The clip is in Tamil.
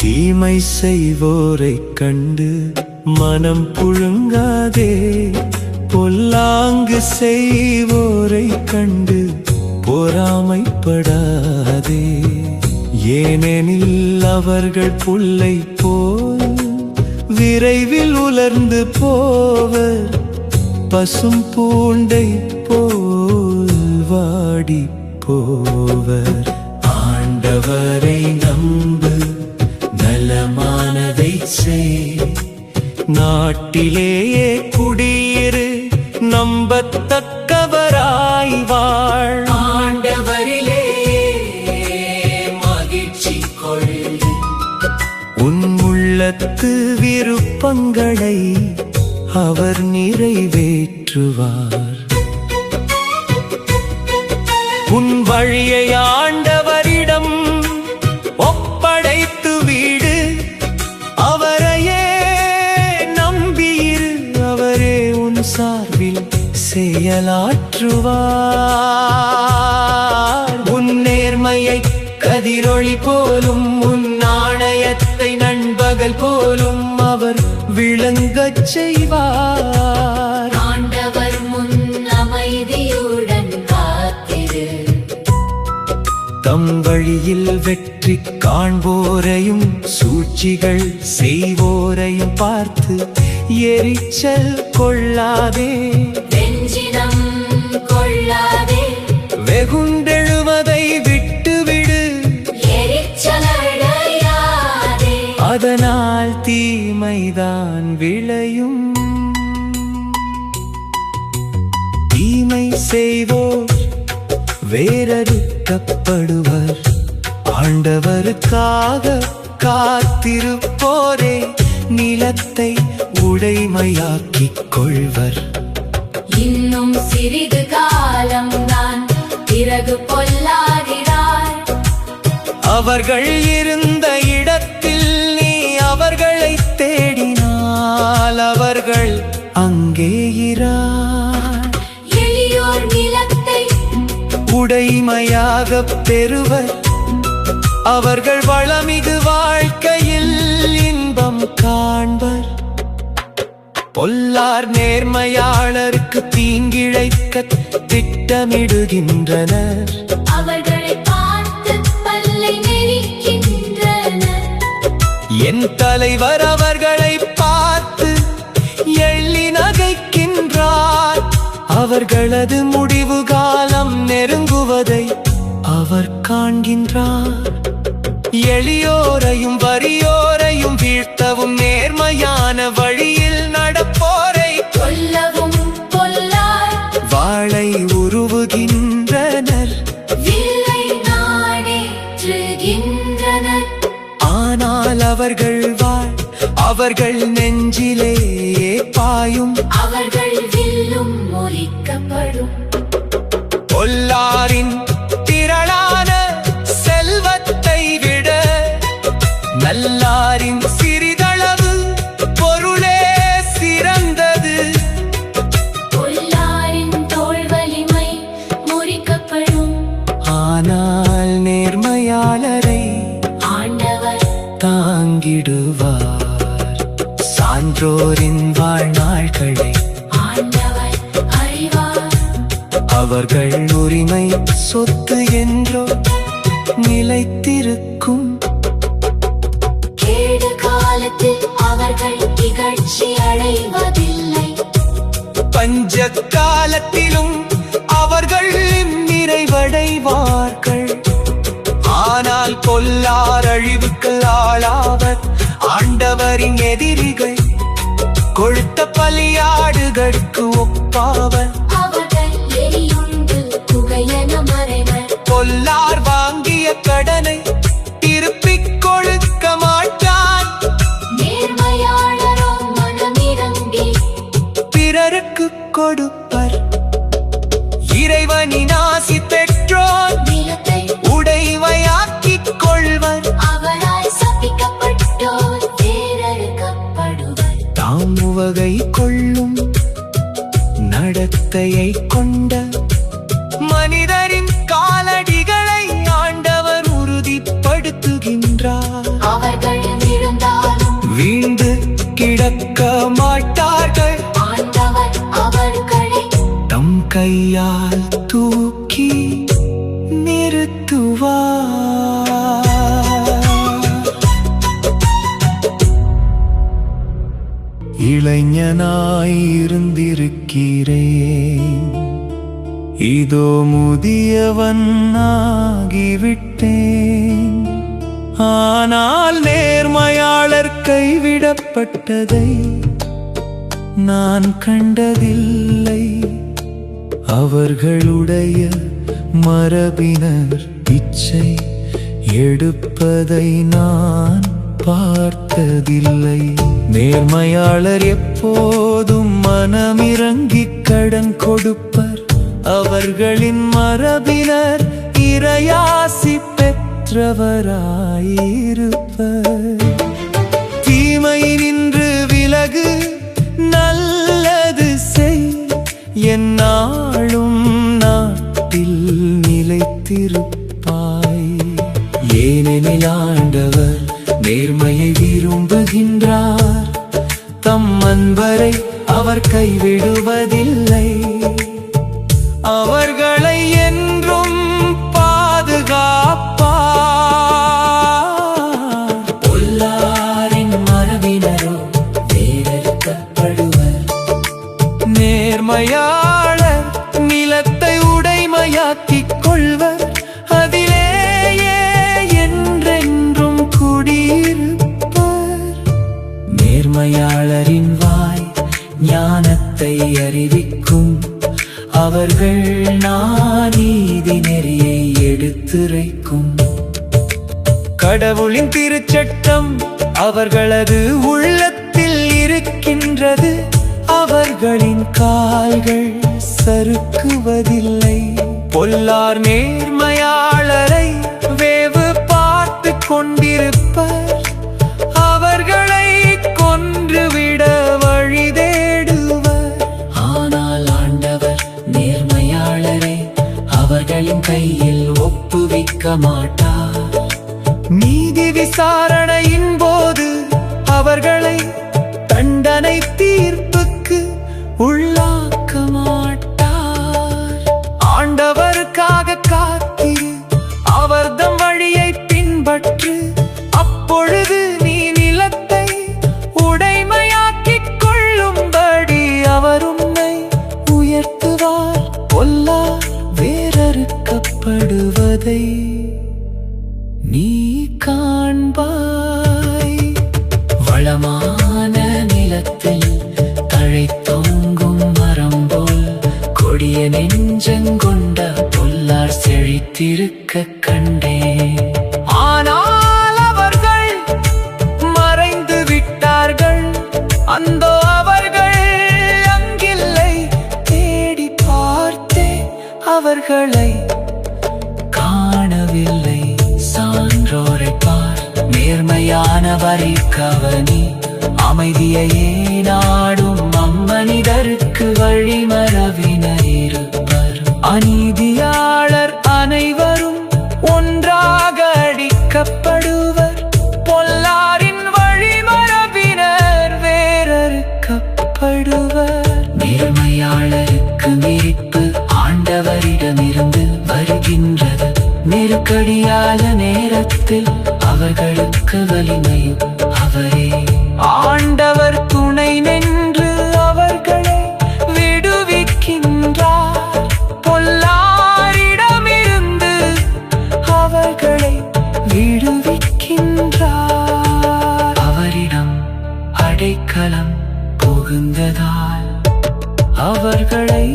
தீமை செய்வோரைக் கண்டு மனம் புழுங்காதே, பொல்லாங்கு செய்வோரைக் கண்டு பொறாமைப்படாதே. ஏனெனில் அவர்கள் புல்லை போல் விரைவில் உலர்ந்து போவர், பசும் பூண்டை போல் வாடி போவர். ஆண்டவரை நம்பு, நலமானதை செய், நாட்டிலேயே குடியிரு, நம்பத்தக்கவராய் வாழ். ஆண்டவரிலே மகிழ்ச்சி கொள், உன் உள்ளத்து விருப்பங்களை அவர் நிறைவேற்றுவார். உன் வழியை ஆண்டவரிடம் ஒப்படைத்து விடு, அவரையே நம்பியிரு, அவரே உன் சார்பில் செயலாற்றுவார். உன் நேர்மையை கதிரொளி போலும், உன் நாணயத்தை நண்பகல் போலும் அவர் விளங்கச் செய்வார். ஆண்டவர் முன் அமைதியுடன் காத்திரு, தம் வழியில் வெற்றி காண்போரையும் சூழ்ச்சிகள் செய்வோரையும் பார்த்து எரிச்சல் கொள்ளாதே. வெஞ்சினம் கொள்ளாதே, வெகுண்டெழுவதை விட்டுவிடு, எரிச்சலடையாதே, அதனால் தீமைதான் விளையும். தீமை செய்வோர் வேறறுக்கப்படுவர், ஆண்டவருக்காக காத்திருப்போரே நிலத்தை உடைமையாக்கிக் கொள்வர். இன்னும் சிறிது காலம் தான், பிறகு பொல்லாகிறார். அவர்கள் இருந்த இடத்தில் நீ அவர்களை தேடினால் அவர்கள் அங்கே இரார். எளியோர் நிலத்தை உடைமையாக பெறுவர், அவர்கள் வளமிகு வாழ்க்கையில் இன்பம் காண்பர். பொல்லார் நேர்மையாளருக்கு தீங்கிழைக்க திட்டமிடுகின்றனர், அவர்களை பார்த்து பல்லை நெரிக்கின்றனர். என் தலைவர் அவர்களை பார்த்து எள்ளி நகைக்கின்றார், அவர்களது முடிவு காலம் நெருங்குவதை அவர் காண்கின்றார். எளியோரையும் வறியோரையும் வீழ்த்தவும் நேர்மையான வழியில் நடப்போரை கொல்லவும் பொல்லார், வாளை உருவுகின்றனர், வில்லை நாடேற்றுகின்றனர். ஆனால் அவர்கள் வாழ் அவர்கள் நெஞ்சிலேயே பாயும், அவர்கள் வில்லும் முறிக்கப்படும். பொல்லாரின் திரளான செல்வத்தை விட நல்லாரின் சிறிதளவு பொருளே சிறந்தது. பொல்லாரின் தோள் வலிமை முறிக்கப்படும், ஆனால் நேர்மையாளரை ஆண்டவர் தாங்கிடுவார். சான்றோரின் வாழ்நாள்களை ஆண்டவர் அறிவார். அவர்கள் உரிமை சொத்து என்றோ நிலைத்திருக்கும். கேடு காலத்தில் அவர்கள் இகழ்ச்சி அடைவதில்லை, பஞ்ச காலத்திலும் அவர்கள் நிறைவடைவார்கள். ஆனால் பொல்லார் அழிவுக்கு ஆளாவர், ஆண்டவரின் எதிரிகள் கொழுத்த பலியாடுகளுக்கு ஒப்பாவர். அவர்கள் எரியுண்டு புகையென மறைவர். பொல்லார் வாங்கிய கடனை திருப்பிக் கொடுக்க மாட்டான், நேர்மையாளரோ மனமிரங்கி பிறருக்கு கொடுப்பர். இறைவனின் ஆசி பெற்றோர் நிலத்தை உடைமையாக்கிக் கொள்வர், அவரால் சபிக்கப்பட்டோர் வேறறுக்கப்படுவர். தாம் உவகை கொள்ளும் நடத்தையை கொண்ட மனிதரின் காலடிகளை ஆண்டவர் உறுதிப்படுத்துகின்றார். அவர்கள் இளைஞனாயிருந்திருக்கிறேன், இதோ முதியவன் ஆகிவிட்டேன். ஆனால் நேர்மையாளர் கைவிடப்பட்டதை நான் கண்டதில்லை. அவர்களுடைய மரபினர் பிச்சை எடுப்பதை நான் பார்த்ததில்லை. நேர்மையாளர் எப்போதும் மனமிரங்கி கடன் கொடுப்பர். அவர்களின் மரபினர் இறையாசி பெற்றவராயிருப்பர். தீமை நின்று விலகு, நல்லது செய், எந்நாளும் நாட்டில் நிலைத்திருப்பாய். ஏனெனில் ஆண்டவர் நேர்மையை விரும்புகின்றார், தம் அன்பரை அவர் கைவிடுவதில்லை. அவர்களை என்றும் பாதுகாப்பார். பொல்லாரின் மரபினரோ வேறறுக்கப்படுவர். நேர்மையாளர் நிலத்தை உடைமையாக்கிக் கொள்வர், அதிலேயே என்றென்றும் குடியிருப்பர். நேர்மையாளரின் வாய் ஞானத்தை அறிவிக்கும், அவர்கள் நீதி நெறியை எடுத்துரைக்கும். கடவுளின் திருச்சட்டம் அவர்களது உள்ளத்தில் இருக்கின்றது, அவர்களின் கால்கள் சறுக்குவதில்லை. பொல்லார் நேர்மையாளரை வேவு பார்த்து கொண்டிருப்பர், அவர்களை கொன்றுவிட வழி தேடுவர். ஆனால் ஆண்டவர் நேர்மையாளரை அவர்களின் கையில் ஒப்புவிக்க மாட்டார். நீதி விசாரணையின் போது அவர்களை தண்டனை தீர்ப்புக்கு உள்ளாக்க மாட்டார். ஆண்டவருக்காக காத்திரு, அவர்தம் வழியை பின்பற்று, அப்பொழுது நீ நிலத்தை உடைமையாக்கிக் கொள்ளும்படி அவர் உன்னை உயர்த்துவார். பொல்லார் வேறறுக்கப்படுவதை நீ காண்பாய். வளமான நிலத்தில் தழைத்தோங்கும் மரம் போல் கொடிய நெஞ்சங்கொண்ட பொல்லார் செழித்திருக்க கண்டேன். ஆனால் அவர்கள் மறைந்து விட்டார்கள், அந்தோ அவர்கள் அங்கில்லை. தேடி பார்த்தே அவர்களை காணவில்லை. சான்றோரை பார், நேர்மையானவரை கவனி, அமைதியையே நாடும் அம்மனிதருக்கு வழிமரபினர் இருப்பர். அநீதியாளர் அனைவரும் ஒன்றாக அடிக்கப்படுவர், பொல்லாரின் வழிமரபினர் வேறறுக்கப்படுவர். நேர்மையாளருக்கு மீட்பு ஆண்டவரிடமிருந்து வருகின்றது, நெருக்கடியான நேரத்தில் அவர்களுக்கு வலிமையும் அவரே. ஆண்டவர் துணை நின்று அவர்களை விடுவிக்கின்றார், பொல்லாரிடமிருந்து அவர்களை விடுவிக்கின்றார். அவரிடம் அடைக்கலம் புகுந்ததால் அவர்களை